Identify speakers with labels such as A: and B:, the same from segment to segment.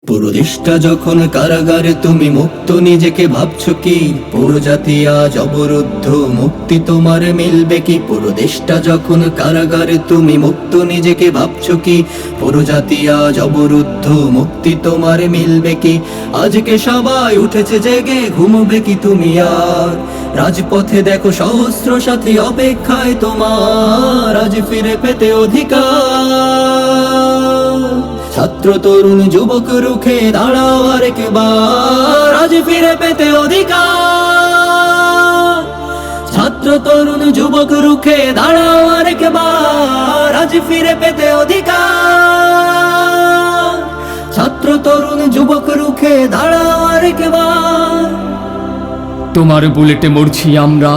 A: পুরোদেশটা যখন কারাগারে তুমি মুক্ত নিজেকে ভাবছো কি? পুরো জাতি আজ অবরুদ্ধ, মুক্তি তোমার মিলবে কি? পুরো দেশটা যখন কারাগারে তুমি মুক্ত নিজেকে ভাবছো কি? পুরো জাতি আজ অবরুদ্ধ, মুক্তি তোমার মিলবে কি? আজকে সবাই উঠেছে জেগে, ঘুমবে কি তুমি আর? রাজপথে দেখো সহস্র সাথী অপেক্ষায় তোমার, আজ ফিরে পেতে অধিকার। ছাত্র তরুণ যুবক রুখে দাঁড়াও আরেকবার, আজ ফিরে পেতে অধিকার। ছাত্র তরুণ যুবক রুখে দাঁড়াও আরেকবার, আজ ফিরে পেতে অধিকার। ছাত্র তরুণ যুবক রুখে দাঁড়াও আরেকবার।
B: তোমার বুলেটে মরছি আমরা,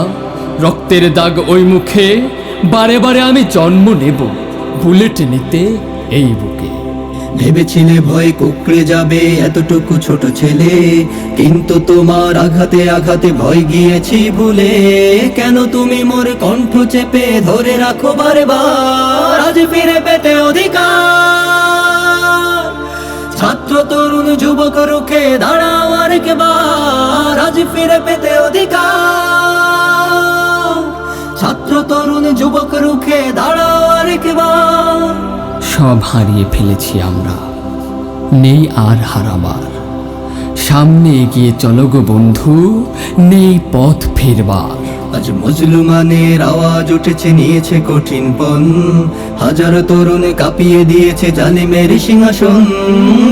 B: রক্তের দাগ ওই মুখে, বারে বারে আমি জন্ম নেব বুলেট নিতে এই বুকে।
A: ভেবেছিলে ভয় কুকড়ে যাবে এতটুকু ছোট ছেলে, কিন্তু তোমার আঘাতে আঘাতে ভয় গিয়েছি ভুলে। কেন তুমি মোর কণ্ঠ চেপে ধরে রাখো বারবার, আজ ফিরে পেতে অধিকার। ছাত্র তরুণ যুবক রুখে দাঁড়াও আরেকবার, আজ ফিরে পেতে অধিকার। ছাত্র তরুণ যুবক রুখে দাঁড়াও আরেকবার।
B: সব হারিয়ে ফেলেছি আমরা, নেই আর হারাবার। সামনে এগিয়ে চলো গো বন্ধু, নেই পথ ফেরবার।
A: আজ মুসলমানের আওয়াজ উঠেছে, নিয়েছে কঠিন পণ। হাজারো তরুণ কাঁপিয়ে দিয়েছে জালিমের সিংহাসন।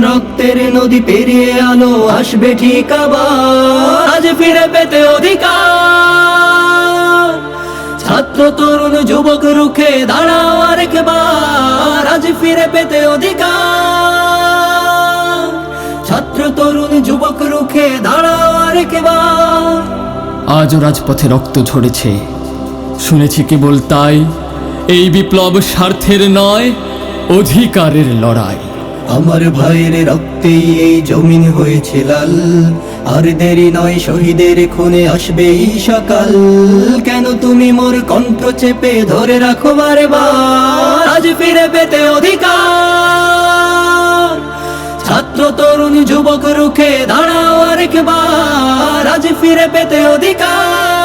A: রক্তের নদী পেরিয়ে আলো আসবে ঠিক আবার, আজ ফিরে পেতে অধিকার। ছাত্র তরুণ যুবক রুখে দাঁড়াও আরেকবার, আজ ফিরে পেতে অধিকার। ছাত্র তরুণ যুবক রুখে দাঁড়াও আরেকবার।
B: আজও রাজপথে রক্ত ঝরেছে, শুনেছি কেবল তাই। এই বিপ্লব স্বার্থের নয়, অধিকারের লড়াই।
A: আমার ভাইয়ের রক্তেই এই জমিন হয়েছে লাল, আর দেরি নয় শহীদের খুনে আসবে এই সকাল। কেন তুমি মোর কণ্ঠ চেপে ধরে রাখো বারবার, আজ ফিরে পেতে অধিকার। ছাত্র তরুণ যুবক রুখে দাঁড়াও আরেকবার, আজ ফিরে পেতে অধিকার।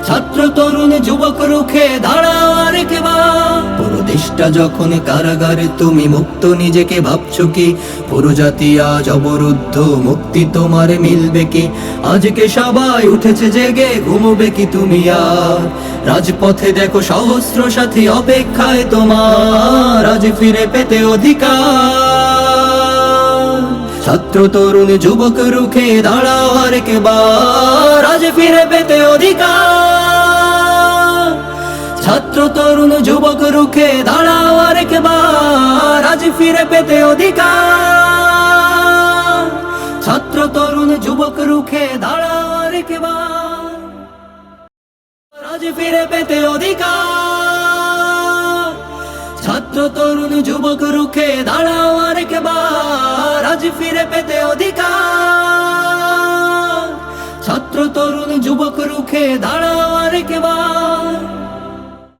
A: ছাত্র তরুণ যুবক রুখে দাঁড়াও আরেকবার। পুরো দেশটা যখন কারাগারে তুমি মুক্ত নিজেকে ভাবছো কি? পুরো জাতি আজ অবরুদ্ধ, মুক্তি তোমার মিলবে কি? আজকে সবাই উঠেছে জেগে, ঘুমবে কি তুমি আর? রাজপথে দেখো সহস্র সাথী অপেক্ষায় তোমার, আজ ফিরে পেতে অধিকার। ছাত্র তরুণ যুবক রুখে দাঁড়াও আরেকবার, আজ ফিরে পেতে অধিকার। ছাত্র তরুণ যুবক রুখে দাঁড়াও আরেকবার, আজ ফিরে পেতে অধিকার। ছাত্র তরুণ যুবক রুখে দাঁড়াও আরেকবার, আজ ফিরে পেতে অধিকার। ছাত্র তরুণ যুবক রুখে দাঁড়াও আরেকবার, আজ ফিরে পেতে অধিকার। ছাত্র তরুণ যুবক রুখে দাঁড়াও আরেকবার।